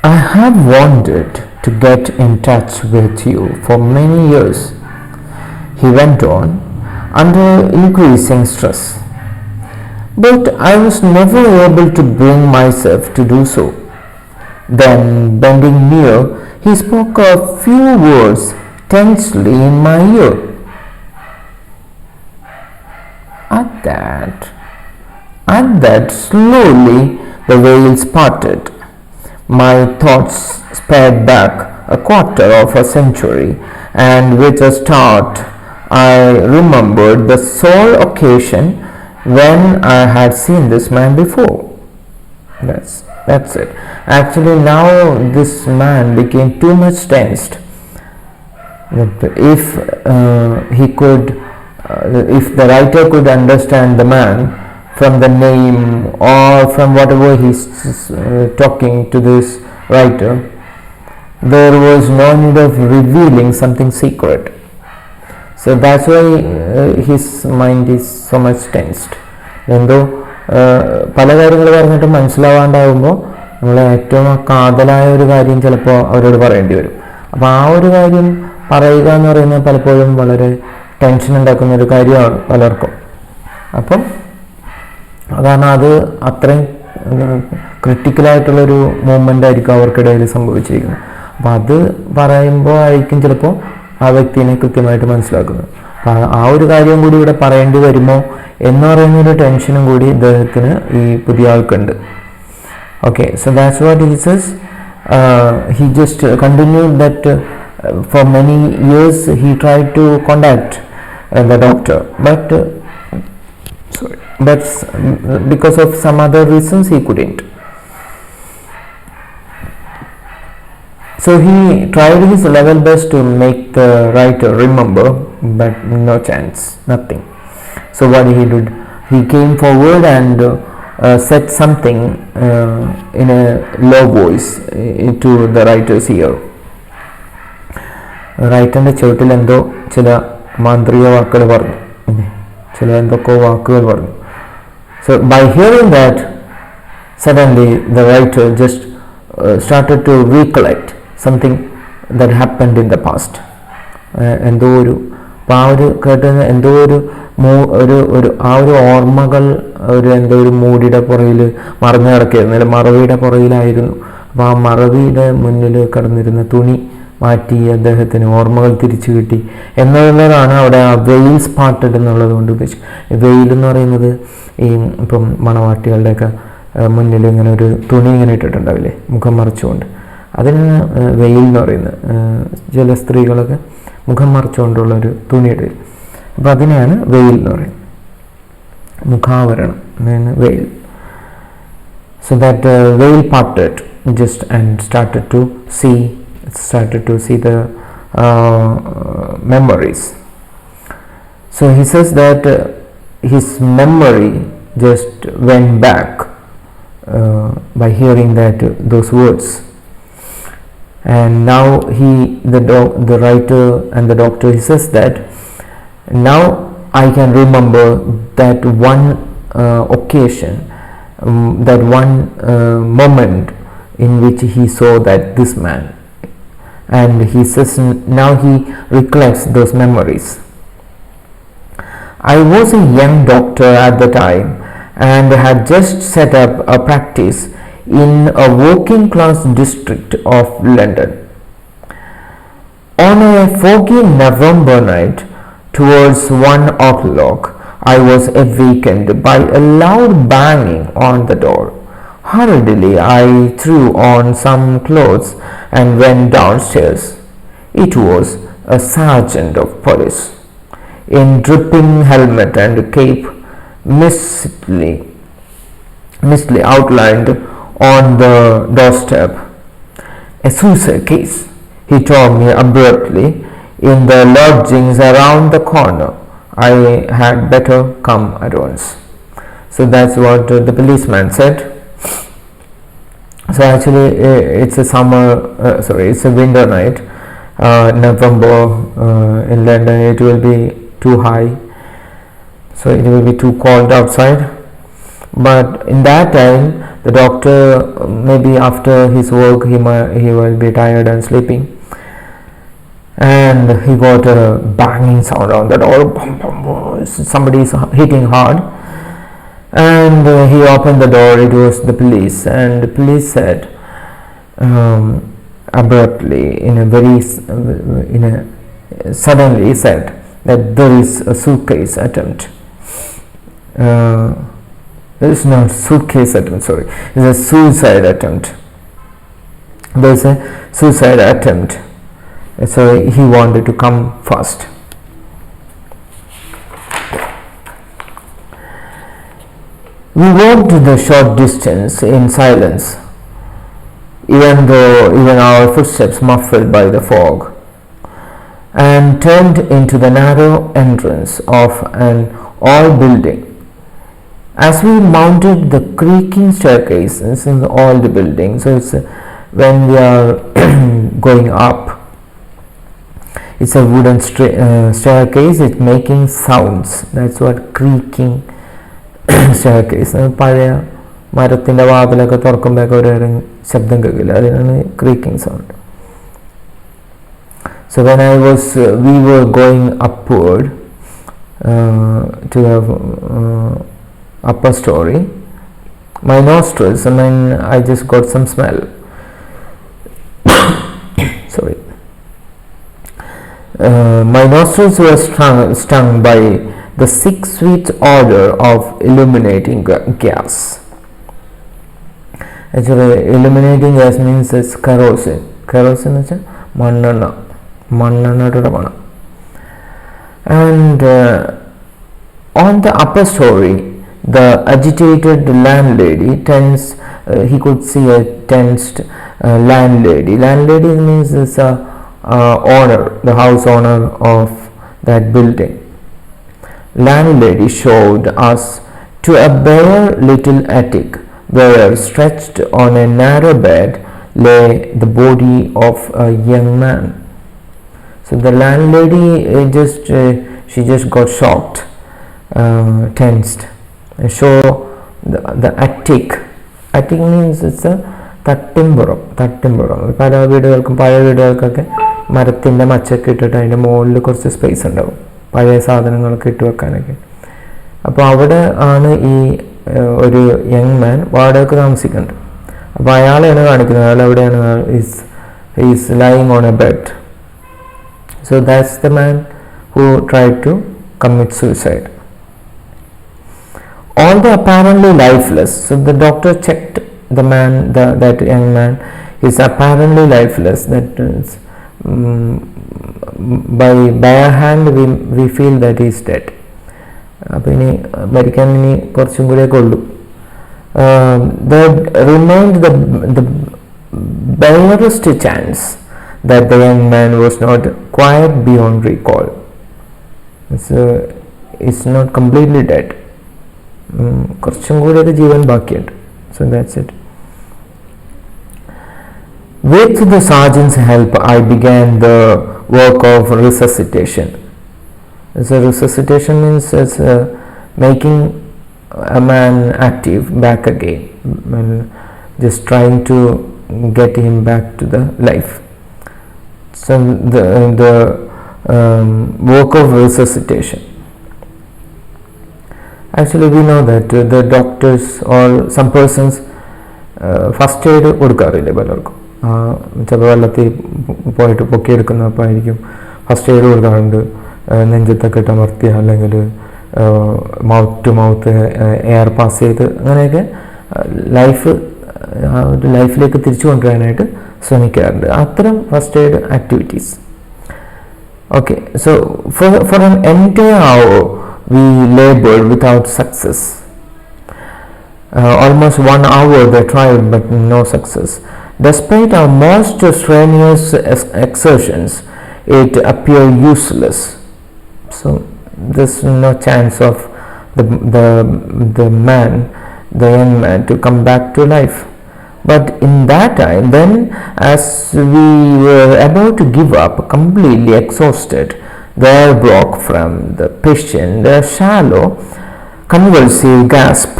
I have wanted to get in touch with you for many years, he went on, under increasing stress. But I was never able to bring myself to do so. Then, bending near, he spoke a few words tensely in my ear. At that, slowly the veils parted. My thoughts sped back a quarter of a century, and with a start I remembered the sole occasion when I had seen this man before. That's it. Actually, now this man became too much tensed. If he could, if the writer could understand the man from the name or from whatever he's talking to this writer, there was no need of revealing something secret. So that's why his mind is so much tensed. എന്തോ പല കാര്യങ്ങൾ പറഞ്ഞിട്ട് മനസ്സിലാവാണ്ടാകുമ്പോൾ നമ്മൾ ഏറ്റവും കാതലായ ഒരു കാര്യം ചിലപ്പോൾ അവരോട് പറയേണ്ടി വരും. അപ്പോൾ ആ ഒരു കാര്യം പറയുക എന്ന് പറയുന്നത് പലപ്പോഴും വളരെ ടെൻഷൻ ഉണ്ടാക്കുന്ന ഒരു കാര്യമാണ് പലർക്കും. അപ്പം കാരണം അത് അത്രയും ക്രിട്ടിക്കലായിട്ടുള്ളൊരു മൂമെൻ്റ് ആയിരിക്കും അവർക്കിടയിൽ സംഭവിച്ചിരിക്കുന്നത്. അപ്പം അത് പറയുമ്പോൾ ആയിരിക്കും ചിലപ്പോൾ ആ വ്യക്തിനെ കൃത്യമായിട്ട് മനസ്സിലാക്കുന്നത്. അപ്പം ആ ഒരു കാര്യം കൂടി ഇവിടെ പറയേണ്ടി വരുമോ എന്ന് പറയുന്നൊരു ടെൻഷനും കൂടി ഇദ്ദേഹത്തിന് ഈ പുതിയ ആൾക്കുണ്ട്. Okay, so that's what he says. He just continued that for many years he tried to contact the doctor, but because of some other reasons he couldn't. So he tried his level best to make the writer remember, but no chance, nothing. So what he did, he came forward and said something in a low voice to the writer's ear. റൈറ്ററിൻ്റെ ചുവട്ടിൽ എന്തോ ചില മാന്ത്രിക വാക്കുകൾ പറഞ്ഞു, ചില എന്തൊക്കെ വാക്കുകൾ പറഞ്ഞു. So by hearing that, suddenly the writer just started to recollect something that happened in the past. എന്തോ ഒരു അപ്പോൾ ആ ഒരു കേട്ടത് എന്തോ ഒരു ആ ഒരു ഓർമ്മകൾ എന്തോ ഒരു മൂടിയുടെ പുറയിൽ മറന്നു കിടക്കുകയായിരുന്നു, അല്ല മറവിയുടെ പുറയിലായിരുന്നു. അപ്പോൾ ആ മറവിയുടെ മുന്നിൽ കിടന്നിരുന്ന തുണി മാറ്റി അദ്ദേഹത്തിന് ഓർമ്മകൾ തിരിച്ചു കിട്ടി എന്നുള്ളതാണ് അവിടെ ആ വെയിൽസ് പാർട്ടഡ് എന്നുള്ളത് കൊണ്ട് ഉദ്ദേശിക്കുന്നത്. വെയിൽ എന്ന് പറയുന്നത് ഈ ഇപ്പം മണവാട്ടികളുടെയൊക്കെ മുന്നിൽ ഇങ്ങനെ ഒരു തുണി ഇങ്ങനെ ഇട്ടിട്ടുണ്ടാവില്ലേ, മുഖം മറച്ചുകൊണ്ട്, അതിനാണ് വെയിൽ എന്ന് പറയുന്നത്. ചില സ്ത്രീകളൊക്കെ മുഖം മറച്ചുകൊണ്ടുള്ളൊരു തുണിയുടെ, അപ്പോൾ അതിനെയാണ് വെയിൽ എന്ന് പറയുന്നത്, മുഖാവരണം അതാണ് വെയിൽ. So that veil parted just and started to see the memories. So he says that his memory just went back by hearing those words. And now the writer and the doctor, he says that now I can remember that one occasion, that one moment in which he saw this man, and he says now he recollects those memories. I was a young doctor at the time and had just set up a practice in a working class district of London. On a foggy November night towards 1 o'clock, I was awakened by a loud banging on the door. Hurriedly I threw on some clothes and went downstairs. It was a sergeant of police, in dripping helmet and cape, mistily outlined on the doorstep. A suicide case, he told me abruptly, in the lodgings around the corner. I had better come at once. So that's what the policeman said. So actually it's a winter night, November in London. It will be too high, so it will be too cold outside. But in that time The doctor, maybe after his work, he will be tired and sleeping, and he got a banging sound on the door. Somebody is hitting hard, and he opened the door. It was the police, and the police said abruptly, suddenly said that there is a suitcase attempt. There is not suitcase attempt. Sorry, it's a suicide attempt. There is a suicide attempt. So he wanted to come first. We walked the short distance in silence, even our footsteps muffled by the fog, and turned into the narrow entrance of an old building. As we mounted the creaking staircase, this is all the building, so it's when we are going up, it's a wooden staircase. It's making sounds. That's what creaking staircase. പഴയ മരത്തിൻ്റെ വാതിലൊക്കെ തുറക്കുമ്പോഴൊക്കെ ഒരു ശബ്ദം കേൾക്കില്ല, അതിനാണ് creaking sound. So when we were going upward to the upper story, my nostrils, I just got some smell. Sorry. My nostrils were stung by the 6 sweet odor of illuminating gas. Actually, illuminating gas means it's kerosene. Kerosene is mannana. And on the upper story, the agitated landlady he could see a tensed landlady. Landlady means it's a owner, the house owner of that building. Landlady showed us to a bare little attic where, stretched on a narrow bed, lay the body of a young man. So the landlady she just got shocked, tensed. And so the attic means it's a തട്ടിമ്പുറം. പല പഴയ വീടുകൾക്കൊക്കെ മരത്തിൻ്റെ മച്ചൊക്കെ ഇട്ടിട്ട് അതിൻ്റെ മുകളിൽ കുറച്ച് space ഉണ്ടാവും, പഴയ സാധനങ്ങളൊക്കെ ഇട്ട് വെക്കാനൊക്കെ. അപ്പോൾ അവിടെ ആണ് ഈ ഒരു യങ് മാൻ വാടകയ്ക്ക് താമസിക്കുന്നുണ്ട്. അപ്പോൾ അയാളെയാണ് കാണിക്കുന്നത്. അയാൾ എവിടെയാണ്? Is lying on a bed. So that's the man who tried to commit suicide. Although apparently lifeless, so the doctor checked the man, that young man is apparently lifeless. That is, by bare hand we feel that he is dead. അപ്പോൾ ഇനി മരിക്കാൻ ഇനി കുറച്ചും കൂടിയൊക്കെ ഉള്ളൂ. There remained the barest chance that the young man was not quite beyond recall. It's not completely dead. കുറച്ചും കൂടിയൊക്കെ ജീവൻ ബാക്കിയുണ്ട്. So that's it. With the sergeant's help, I began the work of resuscitation. So resuscitation means making a man active back again, just trying to get him back to the life. So the work of resuscitation. Actually, we know that the doctors or some persons first aid കൊടുക്കാറില്ല പലർക്കും. ചിലപ്പോൾ വെള്ളത്തിൽ പോയിട്ട് പൊക്കിയെടുക്കുന്നപ്പോൾ ആയിരിക്കും first aid കൊടുക്കാറുണ്ട്. നെഞ്ചത്തൊക്കെ ഇട്ട് അമർത്തിയ, അല്ലെങ്കിൽ mouth to mouth air pass ചെയ്ത്, അങ്ങനെയൊക്കെ ലൈഫിലേക്ക് തിരിച്ചു കൊണ്ടുവരാനായിട്ട് ശ്രമിക്കാറുണ്ട്. അത്തരം first aid activities. Okay, so for an entire hour we labored without success. Almost 1 hour they tried, but no success. Despite our most strenuous exertions, it appeared useless. So there's no chance of the young man to come back to life. But in that time, then, as we were about to give up, completely exhausted, there broke from the patient a shallow, convulsive gasp.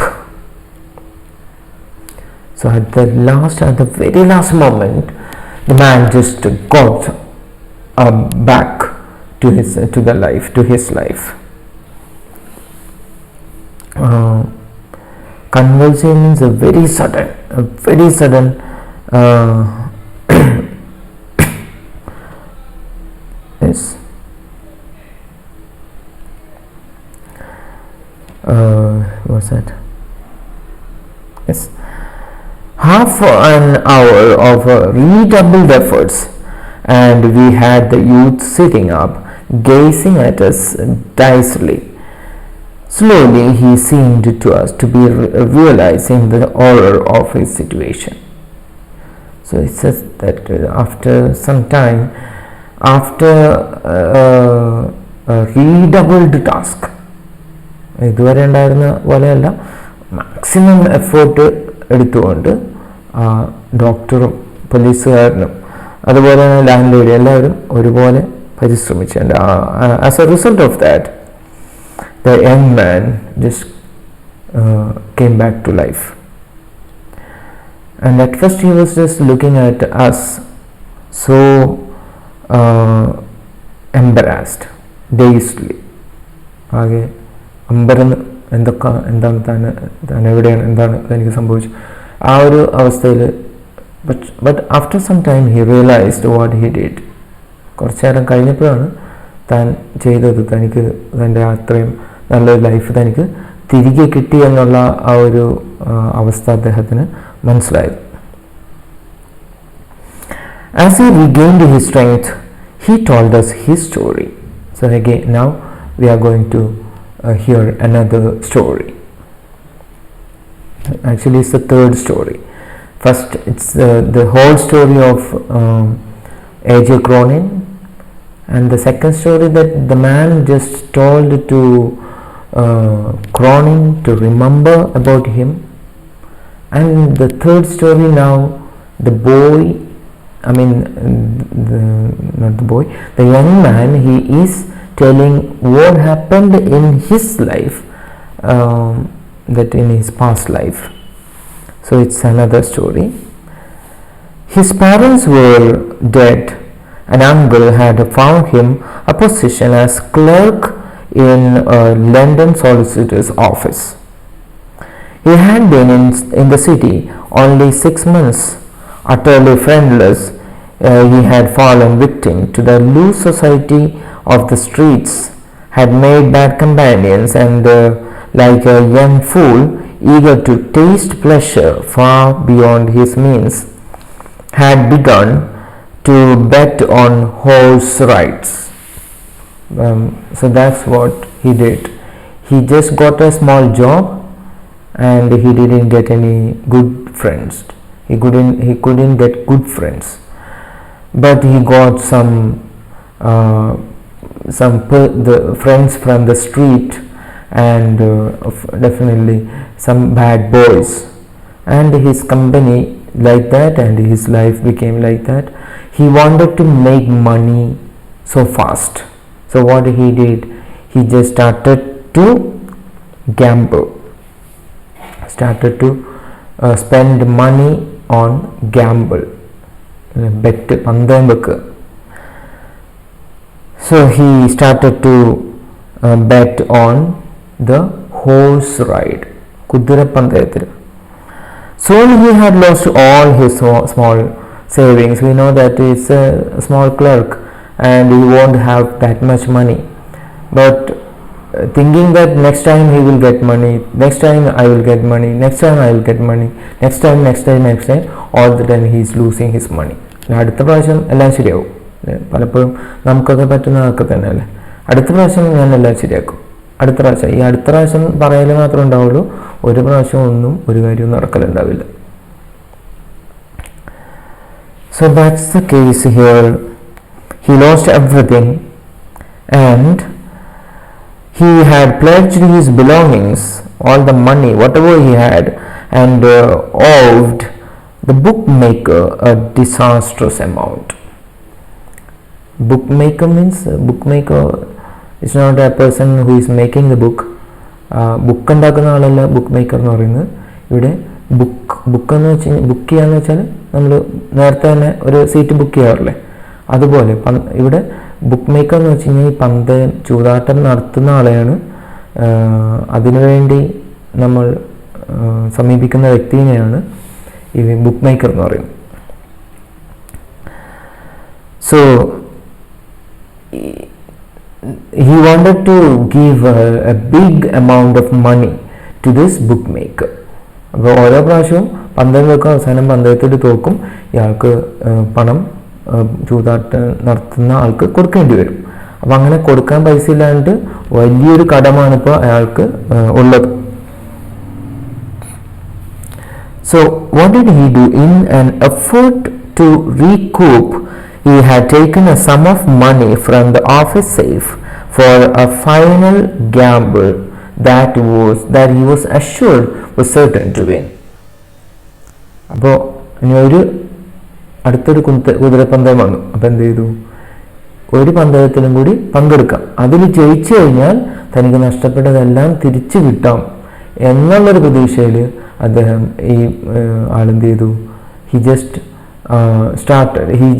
So at the very last moment, the man just got back to his life. Convulsion is a very sudden yes. What's that? Yes. Half an hour of redoubled efforts, and we had the youth sitting up, gazing at us dazedly. Slowly, he seemed to us to be realizing the horror of his situation. So it says that after some time, after a redoubled task, ഇതുവരെ ഉണ്ടായിരുന്ന പോലെയല്ല, maximum effort എടുത്തുകൊണ്ട് ഡോക്ടറും പോലീസുകാരനും അതുപോലെ തന്നെ land lady എല്ലാവരും ഒരുപോലെ പരിശ്രമിച്ചിട്ടുണ്ട്. As a result of that, the young man just came back to life. And at first he was just looking at us so embarrassed, dazedly. ആകെ അമ്പരന്ന് എന്താണ് താൻ എവിടെയാണ്, എന്താണ് എനിക്ക് സംഭവിച്ചു ആ ഒരു അവസ്ഥയിൽ. But after some time he realised what he did. കുറച്ചു നേരം കഴിഞ്ഞപ്പോഴാണ് താൻ ചെയ്തത്, തനിക്ക് തൻ്റെ അത്രയും നല്ലൊരു ലൈഫ് തനിക്ക് തിരികെ കിട്ടി എന്നുള്ള ആ ഒരു അവസ്ഥ അദ്ദേഹത്തിന് മനസ്സിലായത്. As he regained his strength, he told us his story. So again, now we are going to hear another story. Actually, it's the third story. First, it's the whole story of A.J. Cronin, and the second story that the man just told to Cronin to remember about him, and the third story now, the boy, the young man, he is telling what happened in his life, that in his past life. So it's another story. His parents were dead. An uncle had found him a position as clerk in a London solicitor's office. He had been in the city only 6 months. Utterly friendless, he had fallen victim to the loose society of the streets, had made bad companions, and like a young fool eager to taste pleasure far beyond his means, had begun to bet on horse rides. So that's what he did. He just got a small job and he didn't get any good friends. He couldn't get good friends, but he got the friends from the street, and definitely some bad boys, and his company like that, and his life became like that. He wanted to make money so fast. So what he did, he just started to gamble, started to spend money on gamble, bet, pandam vekka. So he started to bet on the horse ride, kudira pandayathil. Soon he had lost all his small savings. We know that he's a small clerk and he won't have that much money, but thinking that next time he will get money, next time I will get money, next time I will get money, next time, all the time he is losing his money. അടുത്ത പ്രാവശ്യം എല്ലാം ശരിയാവും. പലപ്പോഴും നമുക്കൊക്കെ പറ്റുന്നതൊക്കെ തന്നെ അല്ലേ, അടുത്ത പ്രാവശ്യം ഞാൻ എല്ലാം ശരിയാക്കും, അടുത്ത പ്രാവശ്യം പറയൽ മാത്രമേ ഉണ്ടാവുള്ളൂ, ഒരു പ്രാവശ്യം ഒന്നും ഒരു കാര്യവും നടക്കലുണ്ടാവില്ല. So that's the case here. He lost everything, and he had pledged his belongings, all the money, whatever he had, and owed the bookmaker a disastrous amount. Bookmaker means bookmaker is not a person who is making the book. Book ഉണ്ടാക്കുന്ന ആളല്ല book maker എന്ന് പറയുന്നത്. ഇവിടെ book എന്ന് വെച്ച് കഴിഞ്ഞാൽ book ചെയ്യാന്ന് വെച്ചാൽ നമ്മൾ നേരത്തെ തന്നെ ഒരു സീറ്റ് ബുക്ക് ചെയ്യാറില്ലേ, അതുപോലെ ഇവിടെ ബുക്ക് മേക്കർ എന്ന് വെച്ച് കഴിഞ്ഞാൽ ഈ പന്തയം ചൂതാട്ടം നടത്തുന്ന ആളെയാണ് അതിനുവേണ്ടി നമ്മൾ സമീപിക്കുന്ന വ്യക്തിയെയാണ് ഈ ബുക്ക് മേക്കർ എന്ന് പറയുന്നത്. So he wanted to give a big amount of money to this bookmaker. അപ്പോൾ ഓരോ പ്രാവശ്യവും പന്തയം വെക്കും, അവസാനം പന്തയത്തിൽ തോക്കും, ഇയാൾക്ക് പണം ചൂതാട്ടം നടത്തുന്ന ആൾക്ക് കൊടുക്കേണ്ടി വരും. അപ്പം അങ്ങനെ കൊടുക്കാൻ പൈസ ഇല്ലാണ്ട് വലിയൊരു കടമാണ് ഇപ്പോൾ അയാൾക്ക് ഉള്ളത്. So what did he do? In an effort to recoup, he had taken a sum of money from the office safe for a final gamble that he was assured was certain to win. അപ്പോൾ ഇനി അടുത്തൊരു കുതിരപ്പന്തയം വന്നു. അപ്പോൾ എന്ത് ചെയ്തു? ഒരു പന്തയത്തിലും കൂടി പങ്കെടുക്കാം, അതിൽ ജയിച്ചു കഴിഞ്ഞാൽ തനിക്ക് നഷ്ടപ്പെട്ടതെല്ലാം തിരിച്ചു കിട്ടാം എന്നുള്ളൊരു പ്രതീക്ഷയിൽ അദ്ദേഹം ഈ ആളെന്ത് ചെയ്തു? he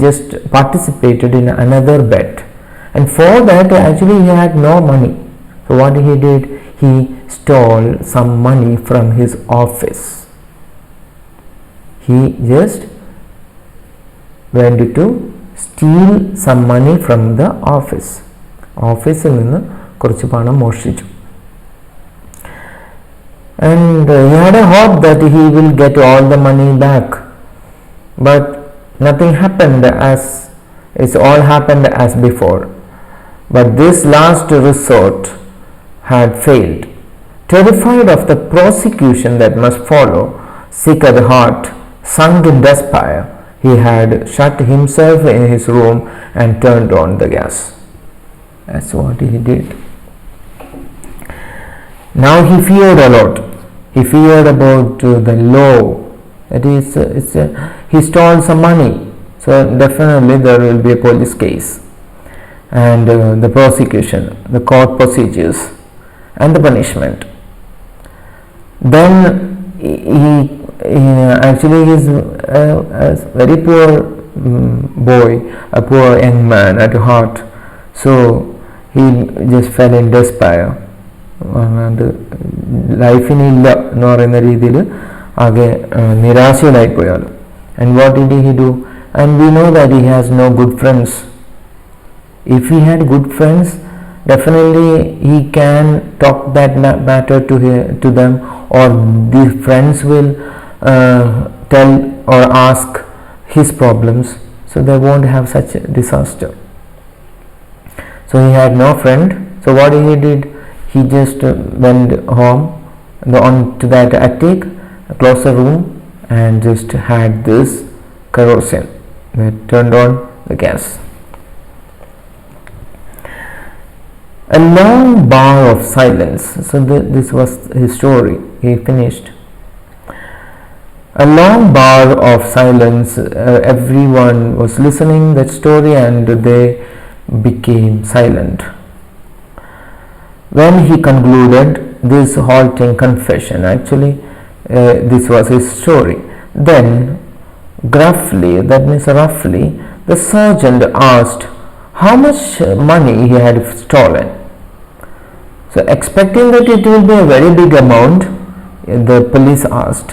just participated in another bet, and for that actually he had no money. So what he did, he stole some money from his office. He just went to steal some money from the office. ഓഫീസിൽ നിന്ന് കുറച്ച് പണം മോഷ്ടിച്ചു. And he had a hope that he will get all the money back, but nothing happened all happened as before. But this last resort had failed. Terrified of the prosecution that must follow, sick at heart, sunk in despair, he had shut himself in his room and turned on the gas. That's what he did. Now he feared a lot. He feared about the law. That is, he stole some money, so definitely there will be a police case, and the prosecution, the court procedures, and the punishment. Then he actually is a very poor boy, a poor young man at heart, so he just fell in despair. And ലൈഫിനില്ല എന്ന് പറയുന്ന രീതിയിൽ ആകെ നിരാശയിലായി പോയാൽ. And what did he do? And we know that he has no good friends. If he had good friends, definitely he can talk that matter to them, or the friends will tell or ask his problems, so they won't have such a disaster. So he had no friend. So what he did, he just went home onto that attic, closed the room, and just had this kerosene, turned on the gas. A long bar of silence. So this was his story. He finished. A long bar of silence. Everyone was listening that story, and they became silent. When he concluded this halting confession, actually this was his story, then gruffly, that means roughly, the sergeant asked how much money he had stolen. So expecting that it will be a very big amount, the police asked.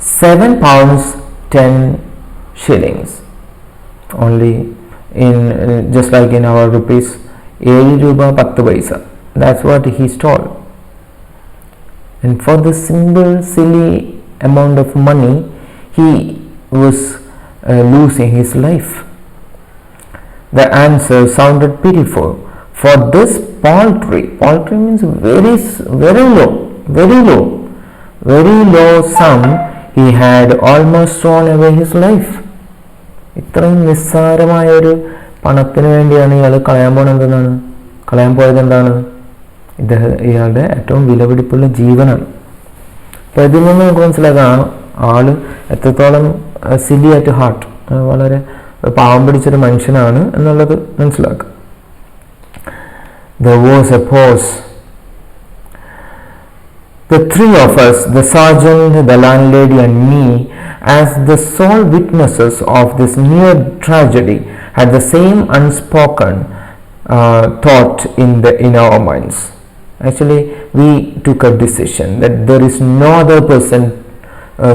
7 pounds 10 shillings. Only in just like in our rupees, 7 രൂപ 10 പൈസ. That's what he stole. And for the simple silly amount of money, he was losing his life. The answer sounded pitiful. For this paltry means very low sum, he had almost thrown away his life. ഇത്രയും നിസ്സാരമായ ഒരു പണത്തിന് വേണ്ടിയാണ് ഇയാൾ കളയാൻ പോയത് എന്താണ്? ഇയാളുടെ ഏറ്റവും വിലപിടിപ്പുള്ള ജീവനാണ്. അപ്പോൾ ഇതിൽ നിന്ന് നമുക്ക് മനസ്സിലാക്കാം ആള് എത്രത്തോളം സിലി അറ്റ് ഹാർട്ട്, വളരെ പാവം പിടിച്ചൊരു മനുഷ്യനാണ് എന്നുള്ളത് മനസ്സിലാക്കാം. There was a pause. The three of us, the sergeant, the landlady and me, as the sole witnesses of this near tragedy, had the same unspoken thought in our minds. Actually, we took a decision that there is no other person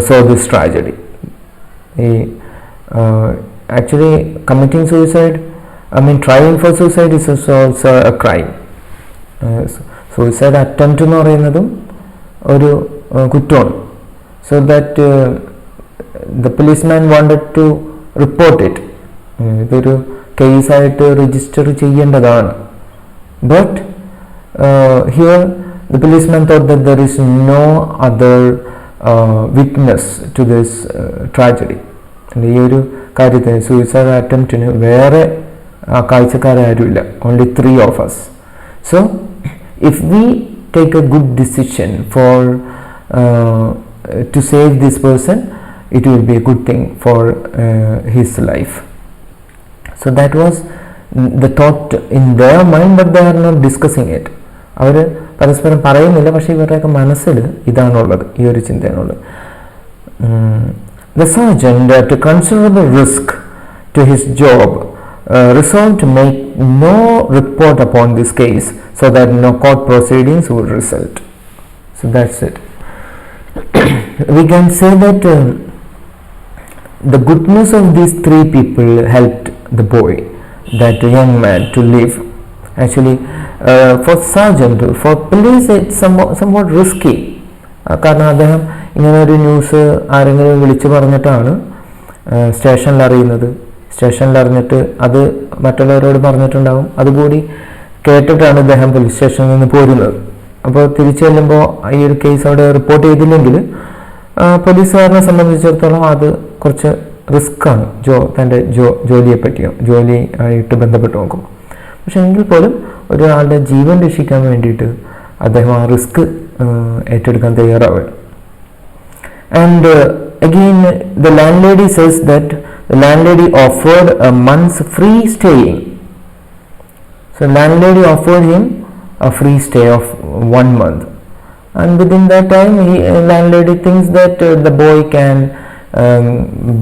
saw this tragedy. Actually, committing suicide, trying for suicide is also a crime. Suicide attempt എന്ന് പറയുന്നതും ഒരു കുറ്റമാണ്. So that the policeman wanted to report it. ഇതൊരു കേസായിട്ട് register ചെയ്യേണ്ടതാണ്. But here the policeman thought that there is no other witness to this tragedy. ഈ ഒരു കാര്യത്തിന് suicide അറ്റംപ്റ്റിന് വേറെ കാഴ്ചക്കാരാരുമില്ല. Only 3 of us. So if we take a good decision for to save this person, it will be a good thing for his life. So that was the thought in their mind, but they are not discussing it. അവർ പരസ്പരം പറയുന്നില്ല, പക്ഷേ ഇവരുടെയൊക്കെ മനസ്സിൽ ഇതാണുള്ളത്, ഈ ഒരു ചിന്തയാണുള്ളത്. The sergeant, at a considerable risk to his job, resolved to make no report upon this case so that no court proceedings would result. So that's it. We can say that the goodness of these 3 people helped the boy, that young man, to live. Actually, for sergeant, for police it's somewhat risky. കാരണം അദ്ദേഹം ഇങ്ങനെ ഒരു news ആരെങ്കിലും വിളിച്ചു പറഞ്ഞിട്ടാണ് സ്റ്റേഷനിൽ അറിയുന്നത്. സ്റ്റേഷനിൽ അറിഞ്ഞിട്ട് അത് മറ്റുള്ളവരോട് പറഞ്ഞിട്ടുണ്ടാവും, അതുകൂടി കേട്ടിട്ടാണ് അദ്ദേഹം പോലീസ് സ്റ്റേഷനിൽ നിന്ന് പോരുന്നത്. അപ്പോൾ തിരിച്ചു ചെല്ലുമ്പോൾ ഈ ഒരു കേസ് അവിടെ റിപ്പോർട്ട് ചെയ്തില്ലെങ്കിൽ പോലീസുകാരനെ സംബന്ധിച്ചിടത്തോളം അത് കുറച്ച് റിസ്ക്കാണ്. തൻ്റെ ജോലിയെ പറ്റിയോ ജോലി ആയിട്ട് ബന്ധപ്പെട്ട് നോക്കുമ്പോൾ. പക്ഷെ എങ്കിൽ പോലും ഒരാളുടെ ജീവൻ രക്ഷിക്കാൻ വേണ്ടിയിട്ട് അദ്ദേഹം ആ റിസ്ക് ഏറ്റെടുക്കാൻ തയ്യാറാവുകയാണ്. And again the landlady says that the landlady offered a month's free staying. So landlady offered him a free stay of 1 month, and within that time landlady thinks that the boy can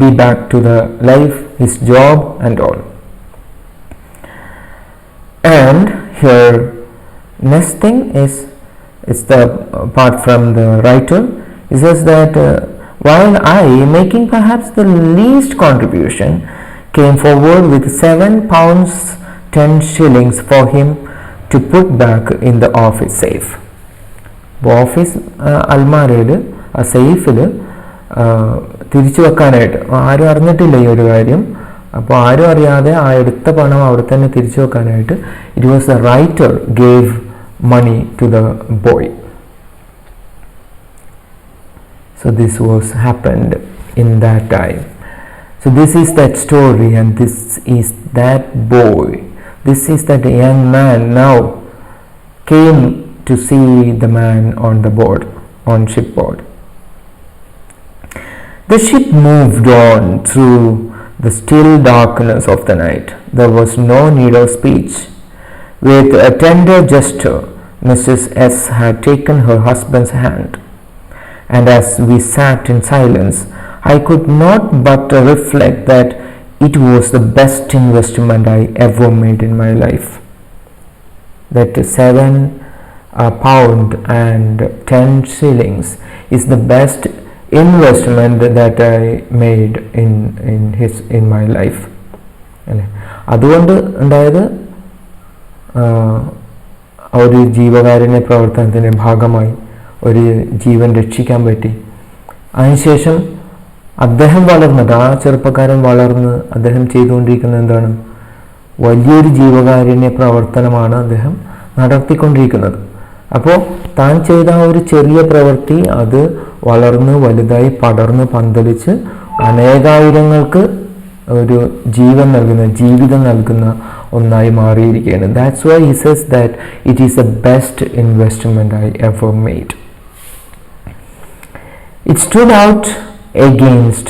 be back to the life, his job and all. And here next thing is the part from the writer. He says that while I, making perhaps the least contribution, came forward with 7 pounds 10 shillings for him to put back in the office safe. Office അൽമാരയിൽ ആ സേഫിൽ തിരിച്ചു വെക്കാനായിട്ട് ആരും അറിഞ്ഞിട്ടില്ല ഈ ഒരു കാര്യം. അപ്പോൾ ആരും അറിയാതെ ആ എടുത്ത പണം അവിടെ തന്നെ തിരിച്ചു വെക്കാനായിട്ട് it was the writer gave money to the boy. So this was happened in that time. So this is that story, and this is that boy, this is that young man now came to see the man on the board, on shipboard. The ship moved on through the still darkness of the night. There was no need of speech. With a tender gesture, Mrs. S. had taken her husband's hand, and as we sat in silence, I could not but reflect that it was the best investment I ever made in my life. That 7 pound and 10 shillings is the best investment that I made in my life. അതുകൊണ്ട് ഉണ്ടായത് ഒരു ജീവകാരുണ്യ പ്രവർത്തനത്തിൻ്റെ ഭാഗമായി ഒരു ജീവൻ രക്ഷിക്കാൻ പറ്റി. അതിനുശേഷം അദ്ദേഹം വളർന്നിട്ട്, ആ ചെറുപ്പക്കാരൻ വളർന്ന് അദ്ദേഹം ചെയ്തുകൊണ്ടിരിക്കുന്നത് എന്താണ്? വലിയൊരു ജീവകാരുണ്യ പ്രവർത്തനമാണ് അദ്ദേഹം നടത്തിക്കൊണ്ടിരിക്കുന്നത്. അപ്പോൾ താൻ ചെയ്ത ആ ഒരു ചെറിയ പ്രവൃത്തി അത് വളർന്ന് വലുതായി പടർന്ന് പന്തലിച്ച് അനേകായിരങ്ങൾക്ക് ഒരു ജീവൻ നൽകുന്ന, ജീവിതം നൽകുന്ന ഒന്നായി മാറിയിരിക്കുകയാണ്. That's why he says that it is the best investment I ever made. It stood out against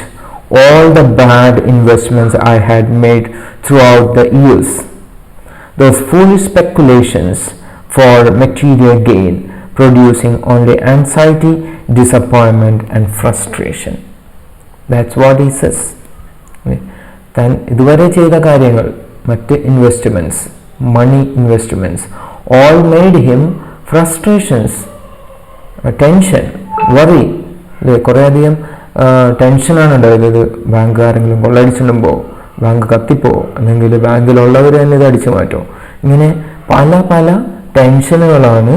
all the bad investments I had made throughout the years. Those foolish speculations for material gain, producing only anxiety, disappointment and frustration. That's what he says. താൻ ഇതുവരെ ചെയ്ത കാര്യങ്ങൾ, മറ്റ് investments, money investments, all made him frustrations, tension, worry. കുറേയധികം ടെൻഷനാണ് ഉണ്ടായത്. ഇത് bank ആരെങ്കിലും കൊള്ളടിച്ചിടുമ്പോൾ, ബാങ്ക് കത്തിപ്പോവോ, അല്ലെങ്കിൽ ബാങ്കിലുള്ളവർ തന്നെ ഇത് അടിച്ചു മാറ്റുമോ, ഇങ്ങനെ പല പല ടെൻഷനുകളാണ്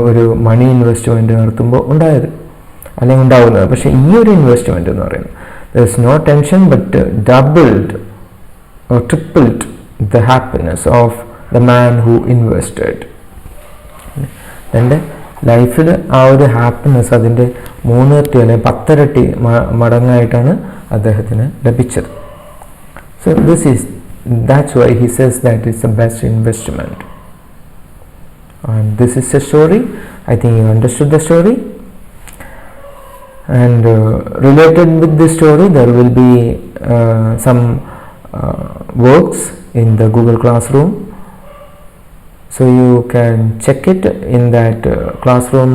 ഒരു മണി ഇൻവെസ്റ്റ്മെൻറ്റ് നടത്തുമ്പോൾ ഉണ്ടായത്, അല്ലെങ്കിൽ ഉണ്ടാകുന്നത്. പക്ഷേ ഈ ഒരു ഇൻവെസ്റ്റ്മെൻറ്റ് എന്ന് പറയുന്നത് there is no tension but doubled or tripled the happiness of the man who invested. തൻ്റെ ലൈഫിൽ ആ ഒരു ഹാപ്പിനെസ് അതിൻ്റെ 3 ഇരട്ടി അല്ലെങ്കിൽ 10 ഇരട്ടി മടങ്ങായിട്ടാണ് അദ്ദേഹത്തിന് ലഭിച്ചത്. So that's why he says that it's the best investment. And this is a story. I think you understood the story. And related with this story, there will be some works in the Google Classroom, so you can check it in that classroom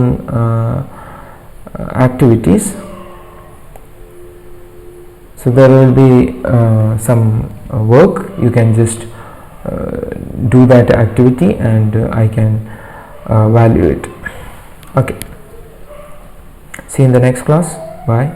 activities. So there will be some work, you can just do that activity and I can value it. Okay, see you in the next class. Bye.